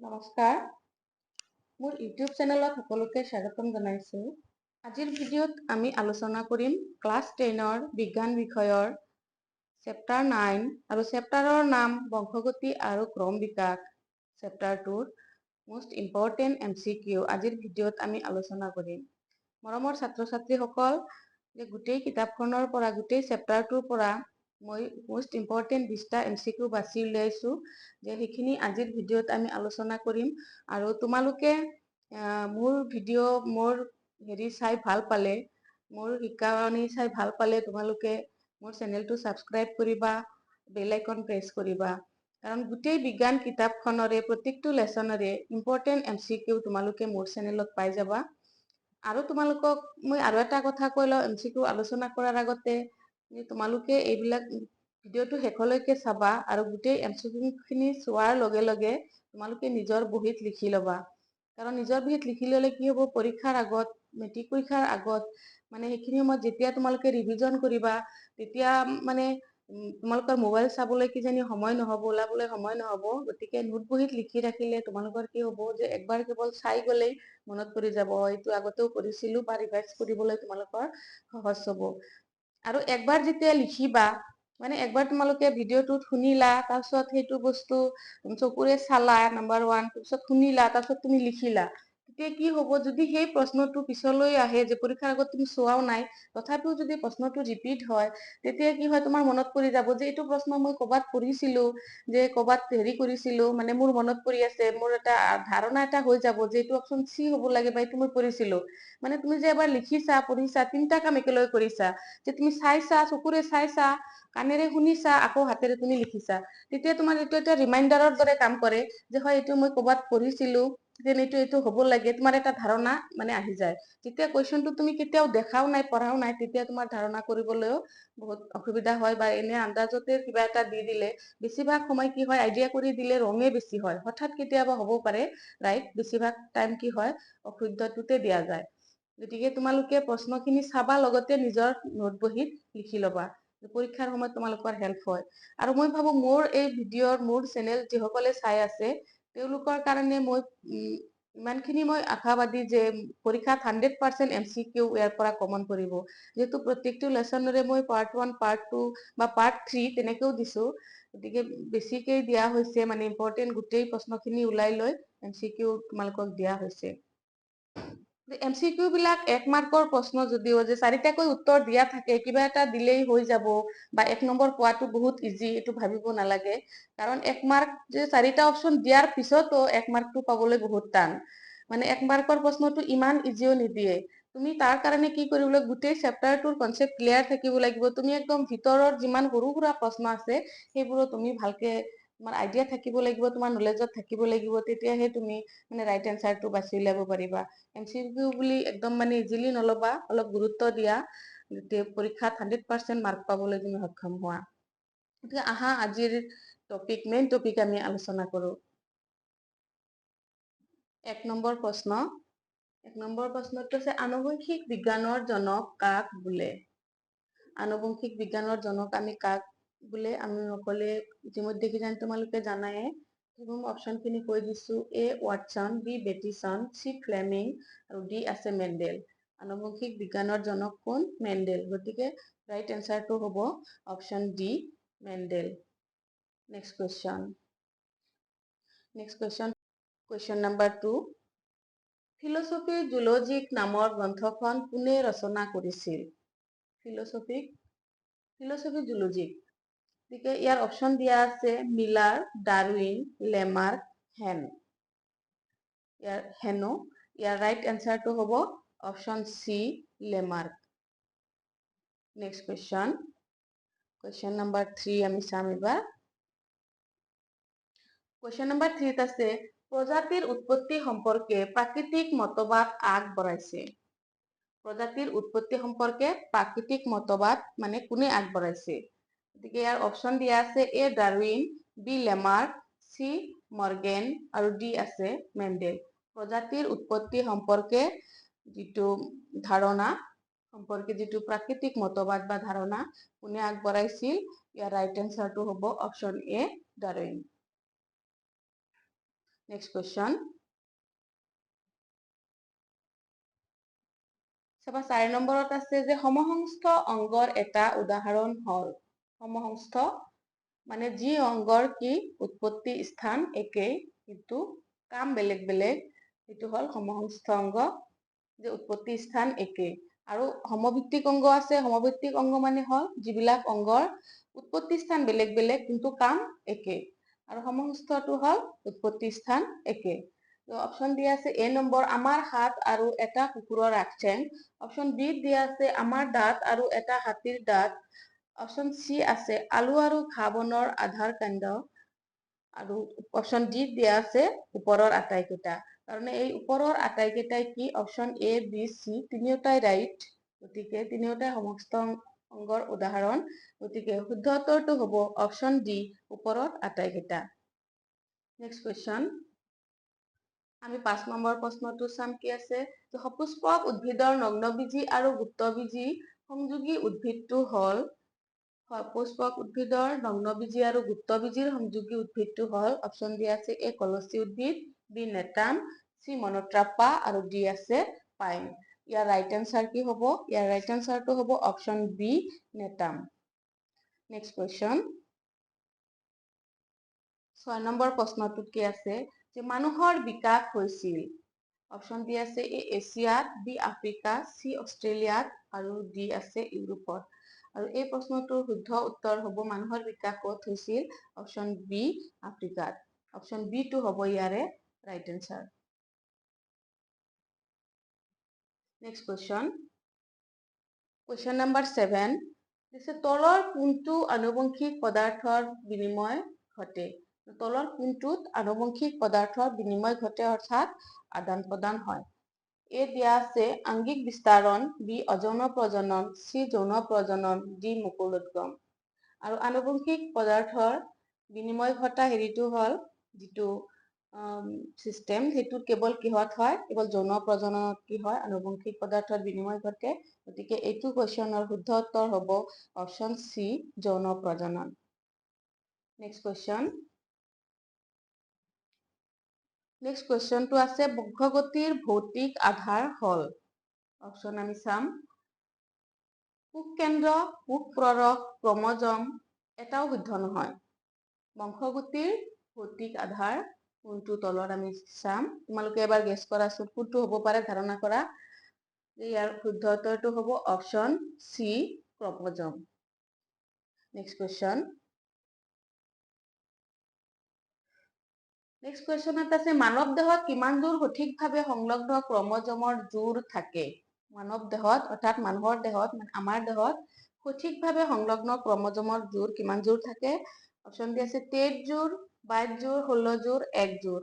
নমস্কাৰ, মোৰ ইউটিউব চেনেলত সকলোকে স্বাগতম জনাইছো। আজিৰ ভিডিঅ'ত আমি আলোচনা কৰিম ক্লাছ 10ৰ বিজ্ঞান বিষয়ৰ চেপ্টাৰ 9 আৰু চেপ্টাৰৰ নাম বংশগতি আৰু ক্ৰম বিকাশ। চেপ্টাৰ 2ৰ মোষ্ট ইম্পৰ্টেণ্ট MCQ আজিৰ ভিডিঅ'ত আমি আলোচনা কৰিম। মৰমৰ ছাত্ৰ ছাত্ৰীসকল, যে গোটেই কিতাপখনৰ পৰা গোটেই চেপ্টাৰটোৰ পৰা মই মোষ্ট ইম্পৰ্টেণ্ট 20টা MCQ বাছি উলিয়াইছো, যে সেইখিনি আজিৰ ভিডিঅ'ত আমি আলোচনা কৰিম। আৰু তোমালোকে মোৰ ভিডিঅ' মোৰ চাই ভাল পালে, মোৰ শিকাৱনী চাই ভাল পালে তোমালোকে মোৰ চেনেলটো ছাবস্ক্ৰাইব কৰিবা, বেল আইকন প্ৰেছ কৰিবা। কাৰণ গোটেই বিজ্ঞান কিতাপখনৰে প্ৰত্যেকটো লেচনৰে ইম্পৰ্টেণ্ট MCQ তোমালোকে মোৰ চেনেলত পাই যাবা। আৰু তোমালোকক মই আৰু এটা কথা কৈ লওঁ, MCQ আলোচনা কৰাৰ আগতে, তোমালোকে এইবিলাক ভিডিঅ'টো শেষলৈকে চাবা আৰু গোটেই MCQ খিনি চোৱাৰ লগে লগে তোমালোকে নিজৰ বহীত লিখি ল'বা। কাৰণ নিজৰ বহীত লিখি ল'লে কি হ'ব, পৰীক্ষাৰ আগত, মেট্ৰিক পৰীক্ষাৰ আগত মানে সেইখিনি সময়ত যেতিয়া তোমালোকে ৰিভিজন কৰিবা, তেতিয়া মানে তোমালোকৰ মোবাইল চাবলৈ কিজানি সময় নহ'ব, ওলাবলৈ সময় নহ'ব। গতিকে নোট বহীত লিখি ৰাখিলে তোমালোকৰ কি হ'ব, যে একবাৰ কেৱল চাই গ'লেই মনত পৰি যাব, এইটো আগতেও কৰিছিলো, বা ৰিভাইজ কৰিবলৈ তোমালোকৰ সহজ হ'ব। আৰু একবাৰ যেতিয়া লিখিবা, মানে একবাৰ তোমালোকে ভিডিঅ'টোত শুনিলা, তাৰপিছত সেইটো বস্তু চকুৰে চালা, নাম্বাৰ 1, তাৰপিছত শুনিলা, তাৰপিছত তুমি লিখিলা, তেতিয়া কি হ'ব, যদি সেই প্ৰশ্নটো পিছলৈ আহে, যে পৰীক্ষাৰ আগত তুমি চোৱাও নাই, তথাপিও যদি প্ৰশ্নটো ৰিপিট হয়, তেতিয়া কি হয়, তোমাৰ মনত পৰি যাব যে এইটো প্ৰশ্ন মই ক'ৰবাত পঢ়িছিলো, যে ক'ৰবাত কৰিছিলো, মানে মোৰ মনত পৰি আছে, মোৰ এটা ধাৰণা এটা হৈ যাব যে এইটো অপশ্যন চি হ'ব লাগে, বা এইটো মই পঢ়িছিলো। মানে তুমি যে এবাৰ লিখিছা, পঢ়িছা, 3টা কাম একেলগে কৰিছা, যে তুমি চাইছা, চকুৰে চাইছা, কাণেৰে শুনিছা, আকৌ হাতেৰে তুমি লিখিছা, তেতিয়া তোমাৰ এইটো এটা ৰিমাইণ্ডাৰৰ দৰে কাম কৰে, যে হয় এইটো মই ক'ৰবাত পঢ়িছিলো, যেন এইটো হ'ব লাগে, তোমাৰ এটা ধাৰণা মানে আহি যায়। যেতিয়া কুৱেশ্যনটো তুমি কেতিয়াও দেখাও নাই, পঢ়াও নাই, তেতিয়া তোমাৰ ধাৰণা কৰিবলৈও বহুত অসুবিধা হয়, বা এনে আন্দাজতে কিবা এটা দি দিলে, বেছিভাগ সময় কি হয়, আইডিয়া কৰি দিলে ৰঙে বেছি হয়, হঠাৎ কেতিয়াবা হ'ব পাৰে ৰাইট, বেছিভাগ টাইম কি হয়, অশুদ্ধটোতে দিয়া যায়। গতিকে তোমালোকে প্ৰশ্নখিনি চাবা, লগতে নিজৰ নোট বহীত লিখি ল'বা, পৰীক্ষাৰ সময়ত তোমালোকৰ হেল্প হয়। আৰু মই ভাবো মোৰ এই ভিডিঅ'ৰ, মোৰ চেনেল যিসকলে চাই আছে, তেওঁলোকৰ কাৰণে মই ইমানখিনি মই আশাবাদী যে পৰীক্ষাত 100% MCQ ইয়াৰ পৰা কমন পৰিব। যিহেতু প্ৰত্যেকটো লেচনৰে মই পাৰ্ট 1, পাৰ্ট 2 বা পাৰ্ট 3 তেনেকেও দিছো, গতিকে বেছিকে দিয়া হৈছে, মানে ইম্পৰ্টেণ্ট গোটেই প্ৰশ্নখিনি ওলাই লৈ MCQ তোমালোকক দিয়া হৈছে। MCQ বিলাক 1 মাৰ্কৰ প্ৰশ্ন যদিও, যে 4টাকৈ উত্তৰ দিয়া থাকে, কিবা এটা দিলেই হৈ যাব, বা 1 নম্বৰ পোৱাটো বহুত ইজি, এইটো ভাবিব নালাগে। কাৰণ 1 মাৰ্ক যে 4টা অপশ্যন দিয়াৰ পিছতো 1 মাৰ্কটো পাবলৈ বহুত টান। মানে 1 মাৰ্কৰ প্ৰশ্নটো ইমান ইজিও নিদিয়ে। তুমি তাৰ কাৰণে কি কৰিব লাগিব, গোটেই চেপ্টাৰটোৰ কনচেপ্ট ক্লিয়াৰ থাকিব লাগিব। তুমি একদম ভিতৰৰ যিমান সৰু সুৰা প্ৰশ্ন আছে, সেইবোৰো তুমি ভালকে, তোমাৰ আইডিয়া থাকিব লাগিব, তোমাৰ নলেজত থাকিব লাগিব, তেতিয়াহে তুমি মানে ৰাইট এনচাৰটো বাছি উলিয়াব পাৰিবা। MCQ বুলি একদম মানে ইজিলি নলবা, অলপ গুৰুত্ব দিয়া, পৰীক্ষাত 100% মাৰ্ক পাবলৈ তুমি সক্ষম হোৱা। গতিকে আহা আজিৰ মেইন টপিক আমি আলোচনা কৰো। 1 নম্বৰ প্ৰশ্ন। 1 নম্বৰ প্ৰশ্নটো হৈছে, আনুবংশিক বিজ্ঞানৰ জনক কাক বোলে? আনুবংশিক বিজ্ঞানৰ জনক আমি কাক বোলে, আমি সকলোৱে ইতিমধ্যে কিজানি তোমালোকে জানায়ে। অপশ্যন খিনি কৈ দিছো, A Watson, B Bateson, C Fleming, আৰু D আছে মেণ্ডেল। আনুবংশিক বিজ্ঞানৰ জনক কোন? মেণ্ডেল। গতিকে ৰাইট এনচাৰটো হ'ব option D, Mendel. Next question. Question number 2। ফিলচফি জুলজিক নামৰ গ্ৰন্থখন কোনে ৰচনা কৰিছিল? ফিলচফি জুলজিক। গতিকে ইয়াৰ অপশ্যন দিয়া আছে, মিলাৰ, ডাৰউইন, লেমাৰ্ক, হেনো। ইয়াৰ ৰাইট এনচাৰটো হ'ব option C, Lamarck. Next question. Question number 3 আমি চাম এইবাৰ। কুৱেশ্যন নাম্বাৰ 3 আছে, প্ৰজাতিৰ উৎপত্তি সম্পৰ্কে প্ৰাকৃতিক মতবাদ আগবঢ়াইছে। প্ৰজাতিৰ উৎপত্তি সম্পৰ্কে প্ৰাকৃতিক মতবাদ মানে কোনে আগবঢ়াইছে? গতিকে ইয়াৰ অপশ্যন দিয়া আছে, A Darwin, B Lamarck, C মৰ্গেন, আৰু D আছে মেণ্ডেল। প্ৰজাতিৰ উৎপত্তি সম্পৰ্কে যিটো ধাৰণা, সম্পৰ্কে যিটো প্ৰাকৃতিক মতবাদ বা ধাৰণা কোনে আগবঢ়াইছিল? ইয়াৰ ৰাইট এনচাৰটো হ'ব option A, Darwin. Next question চাবা 4 নম্বৰত আছে যে সমসংস্থ অংগৰ এটা উদাহৰণ হ'ল সমসংস্থ মানে যি অংগৰ কি উৎপত্তি স্থান একেই কিন্তু কাম বেলেগ বেলেগ এইটো হ'ল সমসংস্থ অংগ যে উৎপত্তি স্থান একেই আৰু সমভিত্তিক অংগ আছে সমভিত্তিক অংগ মানে হ'ল যিবিলাক অংগৰ উৎপত্তি স্থান বেলেগ বেলেগ কিন্তু কাম একেই আৰু সমসংস্থটো হ'ল উৎপত্তি স্থান একেই অপশন দিয়া আছে এ নম্বৰ আমাৰ হাত আৰু এটা কুকুৰৰ আগঠেং অপশন বি দিয়া আছে আমাৰ দাঁত আৰু এটা হাতীৰ দাঁত অপশন সি আছে আলু আৰু ঘাঁহ বনৰ আধাৰ কাণ্ড আৰু অপশন ডি দিয়া আছে ওপৰৰ আটাইকেইটা কাৰণ এই ওপৰৰ আটাইকেইটাই কি অপশন এ বি সি তিনিওটাই ৰাইট গতিকে তিনিওটাই সমস্ত অংগৰ উদাহৰণ গতিকে শুদ্ধ উত্তৰটো হ'ব অপশন ডি ওপৰত আটাইকেইটা নেক্সট কুৱেশ্যন আমি 5 নম্বৰ প্ৰশ্নটো চাম কি আছে যে সপুষ্পক উদ্ভিদৰ নগ্নবীজী আৰু গুপ্তবীজী সংযোগী উদ্ভিদটো হ'ল সপুষ্পক উদ্ভিদৰ নগ্নবীজী আৰু গুপ্তবীজীৰ সংযোগী উদ্ভিদটো হ'ল অপশন দিয়া আছে এ কলচী উদ্ভিদ বি নেটাম সি মনোট্ৰাপা আৰু ডি আছে পাইন ইয়াৰ ৰাইট এনসাৰ কি হ'ব ইয়াৰ ৰাইট এনসাৰটো হ'ব অপশন বি নেটাম নেক্সট কুৱেশ্যন 6 নম্বৰ প্ৰশ্নটোত কি আছে যে মানুহৰ বিকাশ হৈছিল অপশন ডি আছে এ এছিয়াত বি আফ্ৰিকা সি অষ্ট্ৰেলিয়াত আৰু ডি আছে ইউৰোপত আৰু এই প্ৰশ্নটোৰ শুদ্ধ উত্তৰ হ'ব মানুহৰ বিকাশ ক'ত হৈছিল অপশন বি আফ্ৰিকাত অপশন বি টো হ'ব ইয়াৰে right answer next question number 7 দিছে তলৰ কোনটো আনুবংশিক পদাৰ্থৰ বিনিময় ঘটে তলৰ কোনটোত আনুবংশিক পদাৰ্থৰ বিনিময় ঘটে অৰ্থাৎ আদান প্ৰদান হয় এ দিয়া আছে আংগিক বিস্তাৰণ বি অযৌন প্ৰজনন সি যৌন প্ৰজনন ডি মুকুলোদ্গম আৰু আনুবংশিক পদাৰ্থৰ বিনিময় ঘটা হেৰিটো হ'ল যিটো সিস্টেম সেইটো কেৱল কিহত হয় কেৱল যৌন প্ৰজননত কি হয় আনুবংশিক পদাৰ্থৰ বিনিময় ঘটে গতিকে এইটো কুৱেশ্যনৰ শুদ্ধ উত্তৰ হ'ব অপশন সি যৌন প্ৰজনন নেক্সট কুৱেশ্যনটো আছে বংশগতিৰ ভৌতিক আধাৰ হ'ল অপশন আমি চাম কোষ কেন্দ্ৰ কোষ প্ৰৰক ক্ৰমজম এটাও শুদ্ধ নহয় বংশগতিৰ ভৌতিক আধাৰ কোনটো তলত আমি চাম তোমালোকে এবাৰ গেছ কৰাচোন কোনটো হ'ব পাৰে ধাৰণা কৰা ইয়াৰ শুদ্ধ উত্তৰটো হ'ব অপশন সি ক্ৰমজম নেক্সট কুৱেশ্যনত আছে মানৱ দেহত কিমান জোৰ সঠিকভাৱে সংলগ্ন ক্ৰমজমৰ জোৰ থাকে মানৱ দেহত অৰ্থাৎ মানুহৰ দেহত আমাৰ দেহত সঠিকভাৱে সংলগ্ন ক্ৰমজমৰ জোৰ কিমান জোৰ থাকে অপশন দি আছে 23 জোৰ 22 জোৰ 16 জোৰ 1 জোৰ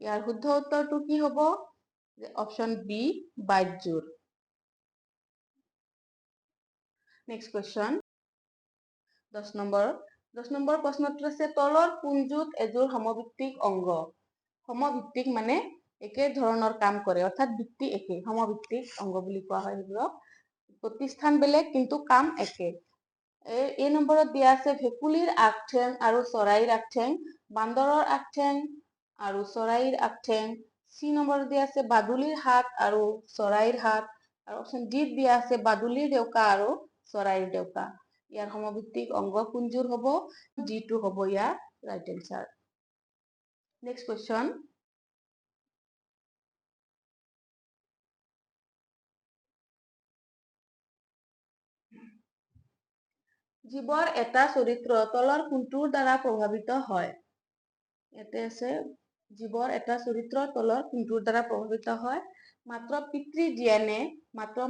ইয়াৰ শুদ্ধ উত্তৰটো কি হ'ব অপশন বি 22 জোৰ নেক্সট কুৱেশ্যন 10 নম্বৰ প্ৰশ্নটো আছে তলৰ কোনটোত এযোৰ সমভিত্তিক অংগ সমভিত্তিক মানে একে ধৰণৰ কাম কৰে অৰ্থাৎ ভিত্তি একে সমভিত্তিক অংগ বুলি কোৱা হয় এইবোৰক প্ৰতিস্থান বেলেগ কিন্তু কাম একে এই নম্বৰত দিয়া আছে ভেকুলীৰ আগঠেং আৰু চৰাইৰ আগঠেং বান্দৰৰ আগঠেং আৰু চৰাইৰ আগঠেং সি নম্বৰত দিয়া আছে বাদুলিৰ হাত আৰু চৰাইৰ হাত আৰু অপশন ডি দিয়া আছে বাদুলিৰ ডেউকা আৰু চৰাইৰ ডেউকা ইয়াৰ সমভিত্তিক অংগ কোনযোৰ হ'ব ডি টো হ'ব ইয়াৰ ৰাইট এনসাৰ নেক্সট কুৱেশ্যন জীৱৰ এটা চৰিত্ৰ তলৰ কোনটোৰ দ্বাৰা প্ৰভাৱিত হয় ইয়াতে আছে জীৱৰ এটা চৰিত্ৰ তলৰ কোনটোৰ দ্বাৰা প্ৰভাৱিত হয় মাত্ৰ পিতৃৰ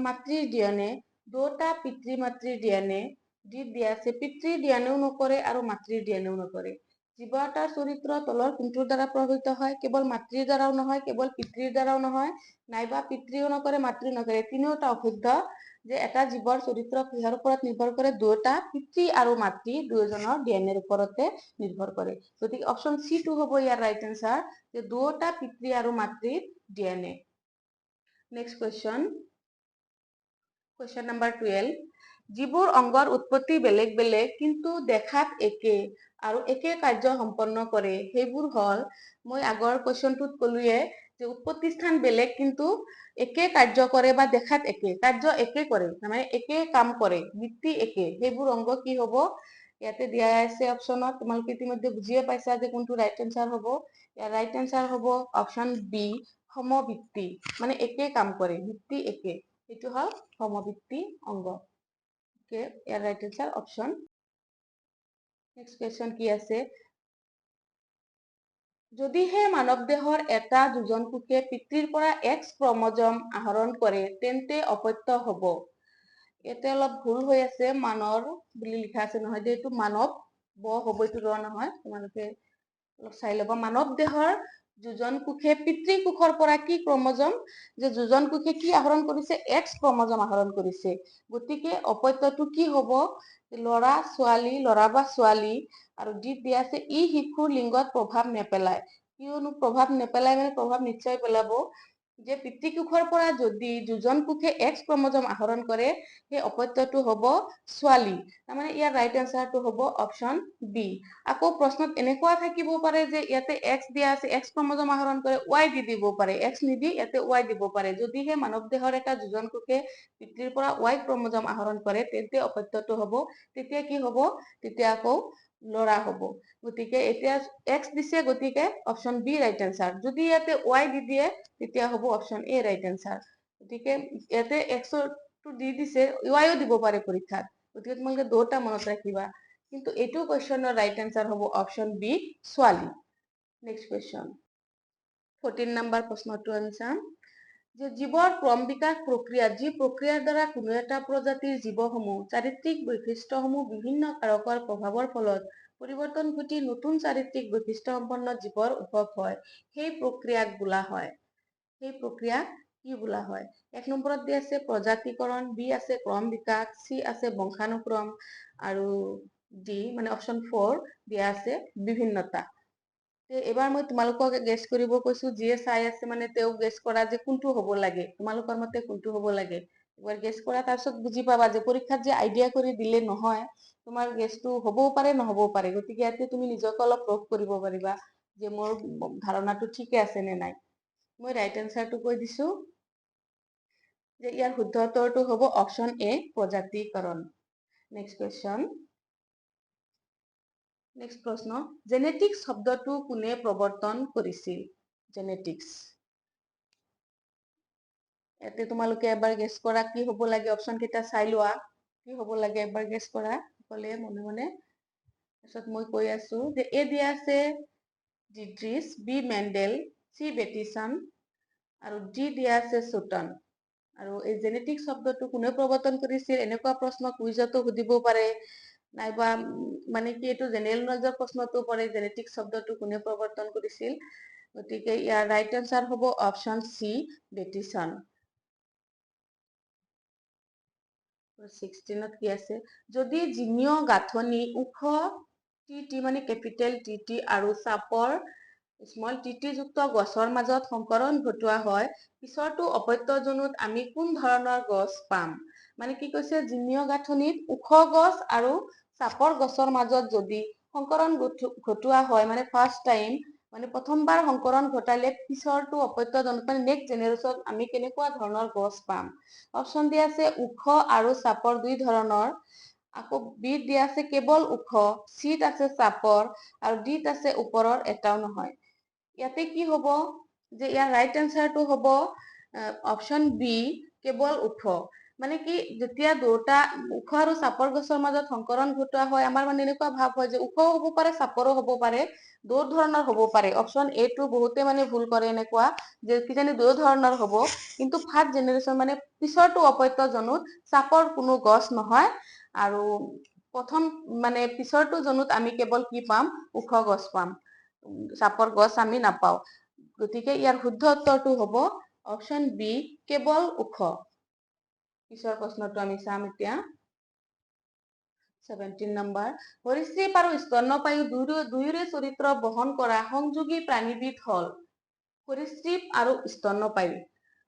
মাতৃৰ ডিএনএ দুটা পিতৃ মাতৃৰ ডিএনএ ডি দিয়া আছে পিতৃৰ ডিএনএও নকৰে আৰু মাতৃৰ ডিএনএও নকৰে জীৱ এটাৰ চৰিত্ৰ তলৰ কোনটোৰ দ্বাৰা প্ৰভাৱিত হয় কেৱল মাতৃৰ দ্বাৰাও নহয় কেৱল পিতৃৰ দ্বাৰাও নহয় নাইবা পিতৃও নকৰে মাতৃও নকৰে তিনিওটা অশুদ্ধ যে এটা জীৱৰ চৰিত্ৰ কিহৰ ওপৰত নিৰ্ভৰ কৰে দুটা পিতৃ আৰু মাতৃ দুয়োজনৰ ডিএনএৰ ওপৰতে নিৰ্ভৰ কৰে গতিকে অপশন সি টো হ'ব ইয়াৰ ৰাইট এনসাৰ যে দুটা পিতৃ আৰু মাতৃৰ ডিএনএ নেক্সট কুৱেশ্যন নম্বৰ 12 যিবোৰ অংগৰ উৎপত্তি বেলেগ বেলেগ কিন্তু দেখাত একে আৰু একে কাৰ্য সম্পন্ন কৰে সেইবোৰ হল, মই আগৰ কোৱেশ্যনটোত ক'লোৱে যে উৎপত্তি স্থান বেলেগ কিন্তু একে কাৰ্য কৰে বা দেখাত একে, কাৰ্য একে কৰে, মানে একে কাম কৰে, বৃত্তি একে, সেইবোৰ অংগ কি হ'ব? ইয়াতে দিয়া আছে অপশ্যনত, তোমালোকে ইতিমধ্যে বুজিয়ে পাইছা যে কোনটো ৰাইট এনসাৰ হ'ব। ইয়াৰ ৰাইট এনসাৰ হ'ব অপশ্যন বি, সমবৃত্তি, মানে একে কাম কৰে, বৃত্তি একে, এইটো হ'ল সমবৃত্তি অংগ। ওকে, ইয়াৰ right answer option. Next question কি আছে? যদিহে মানৱ দেহৰ এটা দুজন কোষে পিতৃৰ পৰা X ক্ৰমজম আহৰণ কৰে তেন্তে অপত্য হ'ব। ইয়াতে অলপ ভুল হৈ আছে, মানৰ বুলি লিখা আছে নহয়, যে এইটো মানৱ হ'ব, এইটো ৰ নহয়, তোমালোকে অলপ চাই ল'বা। মানৱ দেহৰ দুজন কোষে পিতৃ কোষৰ পৰা কি ক্ৰমজম, যে দুজন কোষে কি আহৰণ কৰিছে? X ক্ৰমজম আহৰণ কৰিছে, গতিকে অপত্যটো কি হ'ব? ল'ৰা ছোৱালী, ল'ৰা বা ছোৱালী, আৰু ডিত দিয়া আছে ই শিশুৰ লিংগত প্ৰভাৱ নেপেলায়। কিয়নো প্ৰভাৱ নেপেলায়, মানে প্ৰভাৱ নিশ্চয় পেলাব, যে পিতৃ কোষৰ পৰা যদি দুজন কোষে X ক্ৰমজম আহৰণ কৰে সেই অপত্যটো হ'ব ছোৱালী, তাৰমানে ইয়াৰ ৰাইট এনসাৰটো হ'ব অপশ্যন বি। আকৌ প্ৰশ্নত এনেকুৱা থাকিব পাৰে যে ইয়াতে X দিয়া আছে, X ক্ৰমজম আহৰণ কৰে, Y দি দিব পাৰে, X নিদি ইয়াতে Y দিব পাৰে। যদিহে মানৱ দেহৰ এটা দুজন কোষে পিতৃৰ পৰা Y ক্ৰমজম আহৰণ কৰে তেন্তে অপত্যটো হ'ব, তেতিয়া কি হ'ব? তেতিয়া আকৌ ল'ৰা হ'ব। গতিকে এতিয়া X দিছে, গতিকে অপশ্যন বি ৰাইট এনসাৰ। যদি ইয়াতে Y দি দিয়ে তেতিয়া হ'ব অপশ্যন এ ৰাইট এনসাৰ। গতিকে ইয়াতে Xটো দি দিছে, Yও দিব পাৰে পৰীক্ষাত, গতিকে তোমালোকে দুটা মনত ৰাখিবা, কিন্তু এইটো কুৱেশ্যনৰ ৰাইট এনসাৰ হ'ব অপশ্যন বি, ছোৱালী। নেক্সট কুৱেশ্যন, 14 নম্বৰ প্ৰশ্নটো আনচাৰ, যে জীৱৰ ক্ৰম বিকাশ প্ৰক্ৰিয়া, যি প্ৰক্ৰিয়াৰ দ্বাৰা কোনো এটা প্ৰজাতিৰ জীৱসমূহ চাৰিত্ৰিক বৈশিষ্ট্যসমূহ বিভিন্ন কাৰকৰ প্ৰভাৱৰ ফলত পৰিৱৰ্তন ঘটি নতুন চাৰিত্ৰিক বৈশিষ্ট্য সম্পন্ন জীৱৰ উদ্ভৱ হয়, সেই প্ৰক্ৰিয়াক বোলা হয়। সেই প্ৰক্ৰিয়া কি বোলা হয়? এক নম্বৰত দি আছে প্ৰজাতিকৰণ, বি আছে ক্ৰম বিকাশ, চি আছে বংশানুক্ৰম, আৰু ডি মানে অপশ্যন 4 দিয়া আছে বিভিন্নতা। এবাৰ মই তোমালোকক গেছ কৰিব কৈছো, যিয়ে চাই আছে মানে তেওঁ গেছ কৰা যে কোনটো হ'ব লাগে, তোমালোকৰ মতে কোনটো হ'ব লাগে। এবাৰ গেছ কৰা, তাৰপিছত বুজি পাবা যে পৰীক্ষাত যে আইডিয়া কৰি দিলে নহয়, তোমাৰ গেছটো হ'বও পাৰে নহ'বও পাৰে। গতিকে ইয়াতে তুমি নিজকে অলপ প্ৰুভ কৰিব পাৰিবা যে মোৰ ধাৰণাটো ঠিকে আছে নে নাই। মই ৰাইট এনসাৰটো কৈ দিছো, যে ইয়াৰ শুদ্ধ উত্তৰটো হ'ব অপশ্যন এ, প্ৰজাতিকৰণ। নেক্সট কুৱেশ্যন, নেক্সট প্ৰশ্ন, জেনেটিক্স শব্দটো কোনে প্ৰৱৰ্তন কৰিছিল? জেনেটিক্স, ইয়াতে তোমালোকে এবাৰ গেছ কৰা কি হ'ব লাগে, অপশ্যন কেইটা চাই লোৱা, কি হ'ব লাগে এবাৰ গেছ কৰা সকলোৱে মনে মনে। তাৰপিছত মই কৈ আছো যে এ দিয়া আছে ডিড্ৰিচ, বি মেণ্ডেল, চি বেটিছন, আৰু ডি দিয়া আছে চুটন। আৰু এই জেনেটিক্স শব্দটো কোনে প্ৰৱৰ্তন কৰিছিল, এনেকুৱা প্ৰশ্ন কুইজতো সুধিব পাৰে, নাইবা মানে কি এইটো জেনেৰেল নলেজৰ প্ৰশ্নতো পৰে, জেনেটিক্স শব্দটো কোনে প্ৰৱৰ্তন কৰিছিল। গতিকে ইয়াৰ ৰাইট এনসাৰ হ'ব অপশ্যন চি, বেটিছন। 16ত কি আছে, যদি জিনীয় গাঁথনি ওখ টি মানে কেপিটেল টি আৰু চাপৰ স্মল টি যুক্ত গছৰ মাজত সংকৰণ ঘটোৱা হয়, পিছৰটো অপত্যজনুত আমি কোন ধৰণৰ গছ পাম? মানে কি কৈছে, জিনীয় গাঁথনিত ওখ গছ আৰু চাপৰ গছৰ মাজত যদি সংকৰণ ঘটোৱা হয়, মানে ফাৰ্ষ্ট টাইম, মানে প্ৰথমবাৰ সংকৰণ ঘটালে পিছৰটো অপত্যজনক, মানে নেক্সট জেনেৰেশ্যন আমি কেনেকুৱা ধৰণৰ গছ পাম? অপশ্যন দিয়া আছে ওখ আৰু চাপৰ দুই ধৰণৰ, আকৌ বিত দিয়া আছে কেৱল ওখ, চিত আছে চাপৰ, আৰু ডিত আছে ওপৰৰ এটাও নহয়। ইয়াতে কি হ'ব, যে ইয়াৰ ৰাইট এনসাৰটো হ'ব অপশ্যন বি, কেৱল ওখ। মানে কি, যেতিয়া দুটা ওখ আৰু চাপৰ গছৰ মাজত সংকৰণ ঘটোৱা হয়, আমাৰ মানে এনেকুৱা ভাৱ হয় যে ওখও হ'ব পাৰে চাপৰো হ'ব পাৰে, দুই ধৰণৰ হ'ব পাৰে। অপশ্যন এ টো বহুতে মানে ভুল কৰে এনেকুৱা, যে কিজানি দুই ধৰণৰ হ'ব, কিন্তু ফাৰ্ষ্ট জেনেৰেশ্যন মানে পিছৰটো অপত্যজনুত চাপৰ কোনো গছ নহয়, আৰু প্ৰথম মানে পিছৰটো জনুত আমি কেৱল কি পাম, ওখ গছ পাম, চাপৰ গছ আমি নাপাওঁ। গতিকে ইয়াৰ শুদ্ধ উত্তৰটো হ'ব অপশ্যন বি, কেৱল ওখ। পিছৰ প্ৰশ্নটো আমি চাম এতিয়া, 17 নম্বৰ, সৰীসৃপ আৰু স্তন্যপায়ী দুয়োৰে চৰিত্ৰ বহন কৰা সংযোগী প্ৰাণীবিধ হল? সৰীসৃপ আৰু স্তন্যপায়ী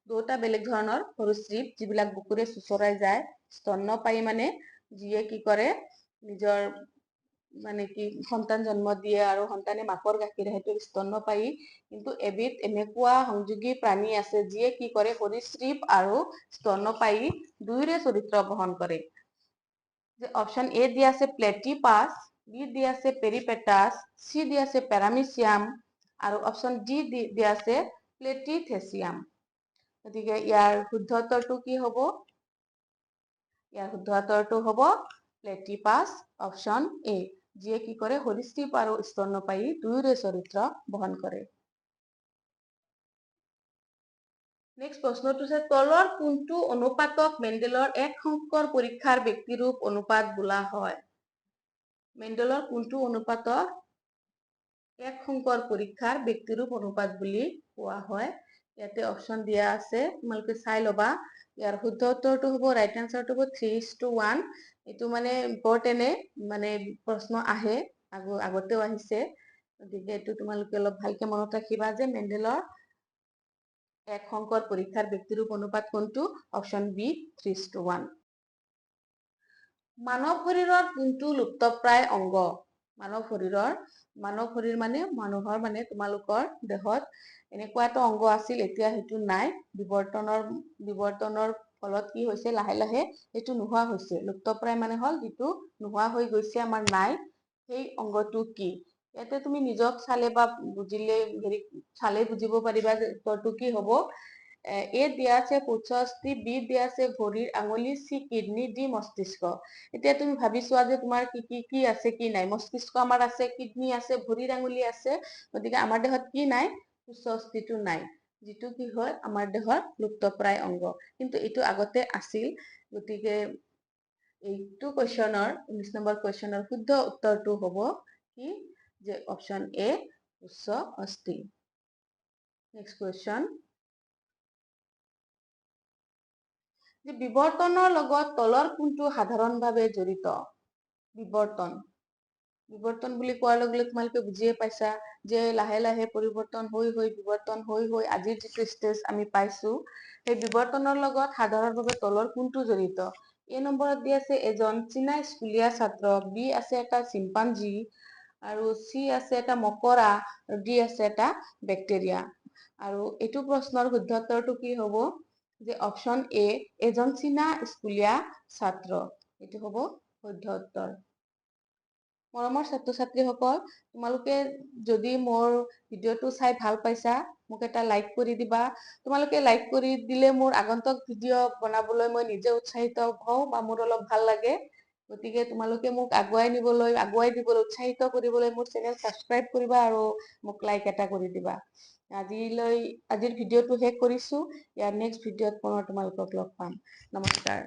দুটা বেলেগ ধৰণৰ। সৰীসৃপ যিবিলাক বুকুৰে চুচৰাই যায়, স্তন্যপায়ী মানে যিয়ে কি কৰে নিজৰ মানে কি সন্তান জন্ম দিয়ে আৰু সন্তানে মাকৰ গাখীৰ সেইটো স্তন্যপায়ী কিন্তু এবিধ এনেকুৱা সংযোগী প্ৰাণী আছে যিয়ে কি কৰে সৰীসৃপ আৰু স্তন্যপায়ী দুয়োৰে চৰিত্ৰ বহন কৰে যে অপশন এ দিয়া আছে প্লেটিপাছ বি দিয়া আছে পেৰিপেটাছ সি দিয়া আছে পেৰামিচিয়াম আৰু অপশন ডি দিয়া আছে প্লেটিথেচিয়াম গতিকে ইয়াৰ শুদ্ধ উত্তৰটো কি হ'ব ইয়াৰ শুদ্ধ উত্তৰটো হ'ব প্লেটিপাছ অপশন এ যিয়ে কি কৰে সৰীসৃপ আৰু স্তন্যপায়ী দুয়োৰে চৰিত্ৰ বহন কৰে নেক্সট প্ৰশ্নটো হৈছে তলৰ কোনটো অনুপাতক মেণ্ডেলৰ এক সংকৰ পৰীক্ষাৰ ব্যক্তিৰূপ অনুপাত বোলা হয় মেণ্ডেলৰ কোনটো অনুপাতক এক সংকৰ পৰীক্ষাৰ ব্যক্তিৰূপ অনুপাত বুলি কোৱা হয় ইয়াতে অপশন দিয়া আছে তোমালোকে চাই লবা ইয়াৰ শুদ্ধ উত্তৰটো হ'ব ৰাইট আনসাৰটো হ'ব 3:1 এটো মানে ইম্পৰ্টেন্ট মানে প্ৰশ্ন আহে আগতেও আহিছে গতিকে এটো তোমালোকে অলপ ভালকে মনত ৰাখিবা যে মেণ্ডেলৰ এক সংকৰ পৰীক্ষাৰ ব্যক্তিৰূপ অনুপাত কোনটো অপশন বি 3:1 মানৱ শৰীৰৰ কোনটো লুপ্তপ্ৰায় অংগ মানৱ শৰীৰ মানে মানুহৰ মানে তোমালোকৰ দেহত এনেকুৱা এটা অংগ আছিল এতিয়া হেতু নাই বিবৰ্তনৰ ফলত কি হৈছে লাহে লাহে হেতু নোহোৱা হৈছে লুপ্তপ্ৰায় মানে হল যেটো নোহোৱা হৈ গৈছে আমাৰ নাই সেই অংগটো কি ইয়াতে তুমি নিজক চালে বা বুজিলে চালে বুজিব পাৰিবা যে উত্তৰটো কি হ'ব এ দিয়া আছে পুচ্ছস্থি বি দিয়া আছে ভৰিৰ আঙুলি সি কিডনি ডি মস্তিষ্ক এতিয়া তুমি ভাবি চোৱা যে তোমাৰ কি আছে কি নাই মস্তিষ্ক আমাৰ আছে কিডনি আছে ভৰিৰ আঙুলি আছে গতিকে আমাৰ দেহত কি নাই পুচ্ছস্থিটো নাই যেটো কি হয় আমাৰ দেহৰ লুপ্তপ্ৰায় অংগ কিন্তু এটো আগতে আছিল গতিকে এইটো কোৱেশ্চনৰ 19 নম্বৰ কোৱেশ্চনৰ শুদ্ধ উত্তৰটো হ'ব কি যে অপশন এ উচ্চ অস্থি নেক্সট কোৱেশ্চন যে বিবৰ্তনৰ লগত তলৰ কোনটো সাধাৰণভাৱে জড়িত বিবৰ্তন বুলি কোৱাৰ লগে লগে তোমালোকে বুজিয়ে পাইছা যে লাহে লাহে পৰিৱৰ্তন হৈ বিবৰ্তন হৈ আজিৰ যিটো ষ্টেজ আমি পাইছো সেই বিবৰ্তনৰ লগত সাধাৰণভাৱে তলৰ কোনটো জড়িত এ নম্বৰত দি আছে এজন চীনা স্কুলীয়া ছাত্ৰ বি আছে এটা চিম্পাঞ্জি আৰু সি আছে এটা মকৰা ডি আছে এটা বেক্টেৰিয়া আৰু এইটো প্ৰশ্নৰ শুদ্ধ উত্তৰটো কি হ'ব যে অপশন এ এজন চীনা স্কুলীয়া ছাত্ৰ এটো হ'ব শুদ্ধ উত্তৰ মৰমৰ ছাত্ৰ ছাত্ৰীসকল তোমালোকে যদি মোৰ ভিডিঅ'টো চাই ভাল পাইছা মোক এটা লাইক কৰি দিবা তোমালোকে লাইক কৰি দিলে মোৰ আগন্তুক ভিডিঅ' বনাবলৈ মই নিজে উৎসাহিত হওঁ বা মোৰ অলপ ভাল লাগে গতিকে তোমালোকে মোক আগুৱাই দিবলৈ উৎসাহিত কৰিবলৈ মোৰ চেনেল সাবস্ক্ৰাইব কৰিবা আৰু মোক লাইক এটা কৰি দিবা আজিৰ ভিডিঅ'টো শেষ কৰিছো ইয়াৰ নেক্সট ভিডিঅ'ত পুনৰ তোমালোকক লগ পাম নমস্কাৰ